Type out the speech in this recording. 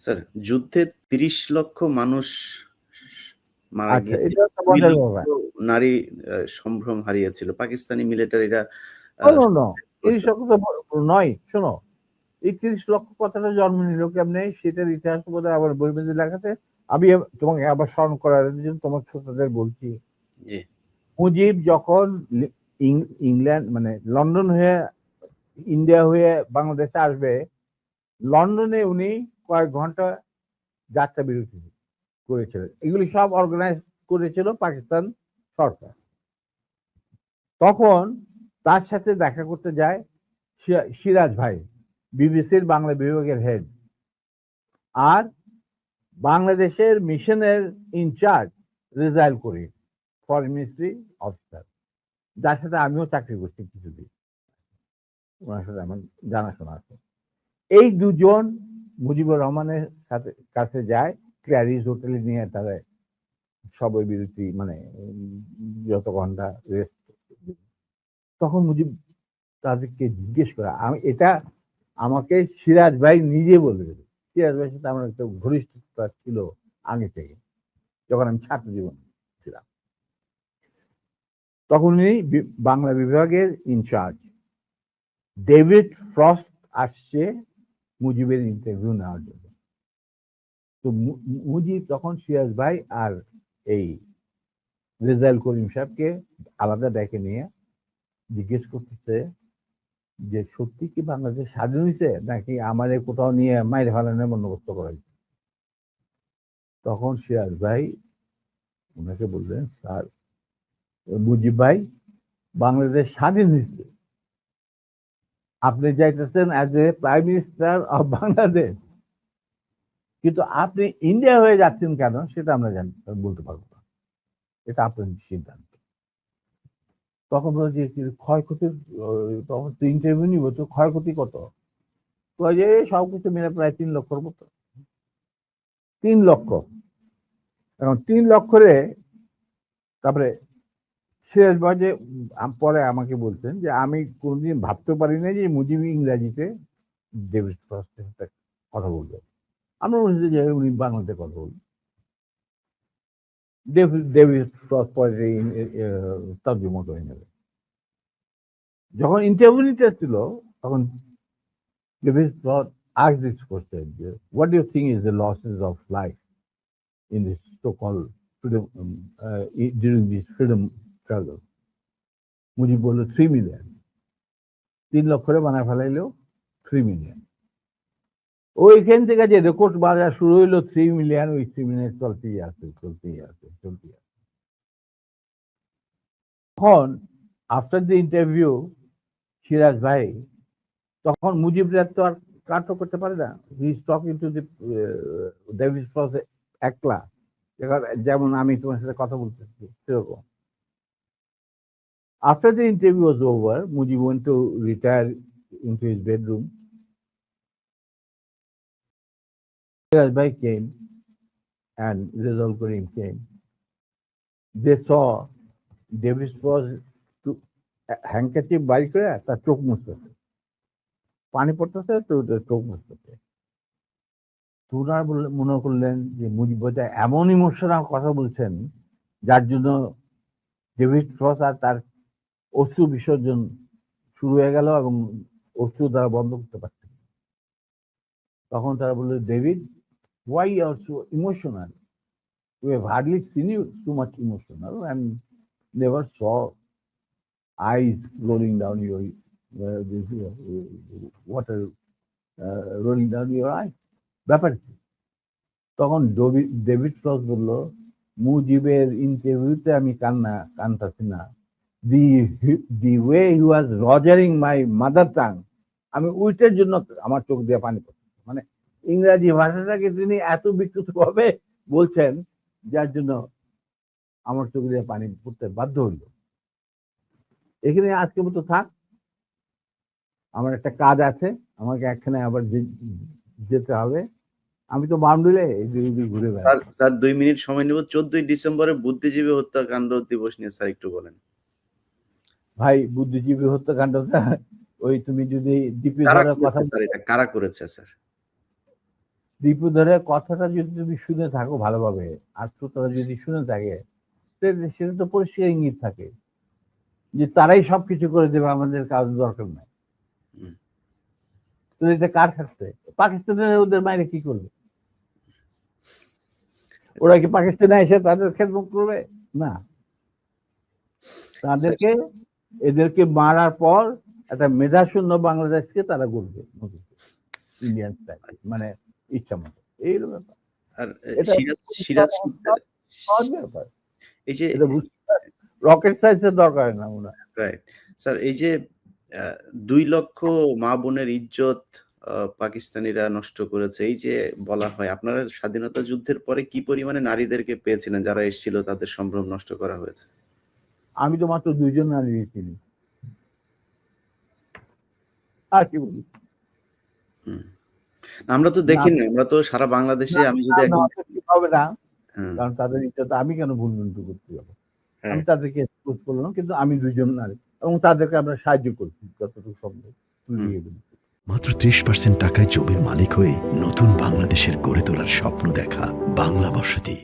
Sir, যুদ্ধে ৩০ লক্ষ মানুষ মারা আচ্ছা, গিয়েছে। এটা তো ২ মজার লক্ষ ব্যাপার। নারী সম্ভ্রম হারিয়েছিল। পাকিস্তানি মিলিটারিরা নো, নো, ৩০ লক্ষ তো নয়। শোনো, এই ৩০ লক্ষ কথাটা জন্ম নিল কেমনে সেটার ইতিহাস বোধহয় আবার বই মেঝে লেখাতে। আমি তোমাকে আবার স্মরণ করার জন্য তোমার ছোটদের বলছি। জি। মুজিব যখন ইংল্যান্ড মানে লন্ডন হয়ে ইন্ডিয়া হয়ে বাংলাদেশে আসবে, লন্ডনে উনি কয়েক ঘন্টা যাত্রা বিরতি করেছিলেন। এগুলি সব অর্গানাইজ করেছিল পাকিস্তান সরকার। তখন তার সাথে দেখা করতে যায় সিরাজ ভাই, বিবিসির বাংলা বিভাগের হেড, আর বাংলাদেশের মিশনের ইনচার্জ রেজাইল করিম, ফরেন মিনিস্ট্রি অফিসার, যার সাথে আমিও চাকরি করছি কিছুদিন, ওনার সাথে আমার জানাশোনা আছে। এই দুজন মুজিবুর রহমানের সাথে কাছে যায়, ক্ল্যারিজ হোটেলে নিয়ে তারা সবাই বিরতি মানে যত ঘন্টা রেস্ট। তখন মুজিব তাদেরকে জিজ্ঞেস করা, আমি এটা আমাকে সিরাজ ভাই নিজে বলে দেবে। সিরাজ ভাইয়ের সাথে আমার একটা ঘনিষ্ঠতা ছিল আগে থেকে, যখন আমি ছাত্র জীবন ছিলাম। তখন উনি বাংলা বিভাগের ইনচার্জ। ডেভিড ফ্রস্ট আসছে মুজিবের ইন্টারভিউ নেওয়ার জন্য। তো মুজিব তখন সিরাজ ভাই আর এই রেজাইল করিম সাহেবকে আলাদা ডেকে নিয়ে জিজ্ঞেস করতেছে যে সত্যি কি বাংলাদেশ স্বাধীন হয়েছে নাকি আমাদের কোথাও নিয়ে মাইরে ফেলানোর বন্দোবস্ত করা হয়েছে। তখন সিরাজ ভাই ওনাকে বললেন, স্যার মুজিব ভাই, বাংলাদেশ স্বাধীন হয়েছে, আপনি যাইতেছেন as a prime minister of Bangladesh, কিন্তু আপনি ইন্ডিয়া হয়ে যাচ্ছেন কেন সেটা আমরা বলতে পারবো না, এটা আপনার সিদ্ধান্ত। তখন বলছে ক্ষয়ক্ষতির, তখন তো ইন্টারভিউ নিব, তো ক্ষয়ক্ষতি কত? যে সবকিছু মিলে প্রায় ৩ লক্ষর মতো। ৩ লক্ষ। এখন ৩ লক্ষরে তারপরে সিরাজ ভাই যে পরে আমাকে বলছেন যে আমি কোনোদিন ভাবতে পারি না যে মুজিব ইংরাজিতে ডেভিড ফ্রস্টের সাথে কথা বলবেন। আমরা বলছি যে উনি বাংলাতে কথা বলবেন। ডেভিড ফ্রস্ট পরে তর্জমা করে নেবে। যখন ইন্টারভিউ নিতে ছিল তখন David frost asked this question, what do you think is the losses of life in this so-called freedom during this freedom struggle? Mujib বললো 3 মিলিয়ন। ৩ লক্ষরে বানায় ফেলাইলো 3 মিলিয়ন। ওইখান থেকে যে রেকর্ড বাজার শুরু হইলো 3 মিলিয়ন, ওই 3 মিলিয়ন চলতেই আছে। তখন আফটার দ্য ইন্টারভিউ সিরাজ ভাই তখন মুজিবরা তো আর কাটও করতে পারে না, he is talking to the David frost একলা, যেমন আমি তোমার সাথে কথা বলতেছি সেরকম। After the interview was over, Mujib went to retire into his bedroom. Siraj Bhai came and Rizal Karim came. They saw David was to handkerchief বাইর করে তার চোখ মুছতেছে, পানি পড়তেছে তো চোখ মুছতেছে। তোরা মনে করলেন যে মুজিব বোধহয় এমন ইমোশনাল কথা বলছেন যার জন্য ডেভিড ফ্রস্ট আর তার অশ্রু বিসর্জন শুরু হয়ে গেল এবং অশ্রু দ্বারা বন্ধ করতে পারছে। তখন তারা বললো, David, why you are so emotional? We have hardly seen you too much emotional and never saw eyes rolling down your water rolling down your eyes. ব্যাপার কি? তখন ডেভিড ফ্রস্ট বলল, মুজিবের ইন্টারভিউতে আমি কানতাছি না, the way he was rogering my mother tongue, আমি ওইটার জন্য আমার চোখ দিয়ে পানি পড়ছে। মানে ইংরাজি ভাষাটাকে তিনি এত বিকৃত ভাবে বলছেন যার জন্য আমার চোখ দিয়ে পানি পড়তে বাধ্য হইল। এখানে আজকে মতো থাক, আমার একটা কাজ আছে, আমাকে একখানে আবার যেতে হবে। আমি তো বাউন্ডুলে ঘুরে বেড়াই। স্যার 2 মিনিট সময় নেব। 14ই ডিসেম্বরে বুদ্ধিজীবী হত্যাকাণ্ড দিবস নিয়ে স্যার একটু বলেন। ভাই, বুদ্ধিজীবী হত্যাকাণ্ডটা ওই তুমি যদি ডিপি ধরার কথা, স্যার এটা কারা করেছে স্যার? দীপুধরে কথাটা যদি তুমি শুনে থাকো ভালোভাবে, আর শ্রোতারা যদি শুনে থাকে, সেটা তো পরিষ্কার ইঙ্গিত থাকে যে তারাই সবকিছু করে দেবে, আমাদের কাজ দরকার নাই। হুম। তো এটা কার কাছে? পাকিস্তানের ওদের মাইরে কি করবে? ওরা কি পাকিস্তানে এসে তাদের খেদমত করবে? না। তাদেরকে এদেরকে মারার পর একটা মেধাশূন্য বাংলাদেশকে তারা গড়বে ইন্ডিয়ান স্টাইল, মানে ইচ্ছা মতো। এই হলো ব্যাপার। আর এটা সিরাজ শিকদার সহজ ব্যাপার। এই যে এটা বুঝতে রকেট সায়েন্সের দরকার না ওনার। রাইট স্যার, এই যে 2 লক্ষ মা বোনের ইজ্জত পাকিস্তানিরা নষ্ট করেছে, এই যে বলা হয়, আপনারা স্বাধীনতা যুদ্ধের পরে কি পরিমাণে নারীদেরকে পেয়েছিলেন যারা এসেছিল, তাদের সম্ভ্রম নষ্ট করা হয়েছে? আমি তো মাত্র 2 জন নারী চিনি। আর কি বলি? হুম। আমরা তো দেখি না, আমরা তো সারা বাংলাদেশে, আমি যদি একদম হবে না, হ্যাঁ, কারণ তাদের ইচ্ছা আমি কেন ভুলভ্রান্তি করতে যাবো? হ্যাঁ। আমি তাদেরকে এক্সপোজ করলাম, কিন্তু আমি 2 জন নারী এবং তাদেরকে আমরা সাহায্য করছি যতটুকু সম্ভব। তুলিয়ে দিই। মাত্র 30% টাকায় জমির মালিক হয়ে নতুন বাংলাদেশের গড়ে তোলার স্বপ্ন দেখা বাংলা বসতি।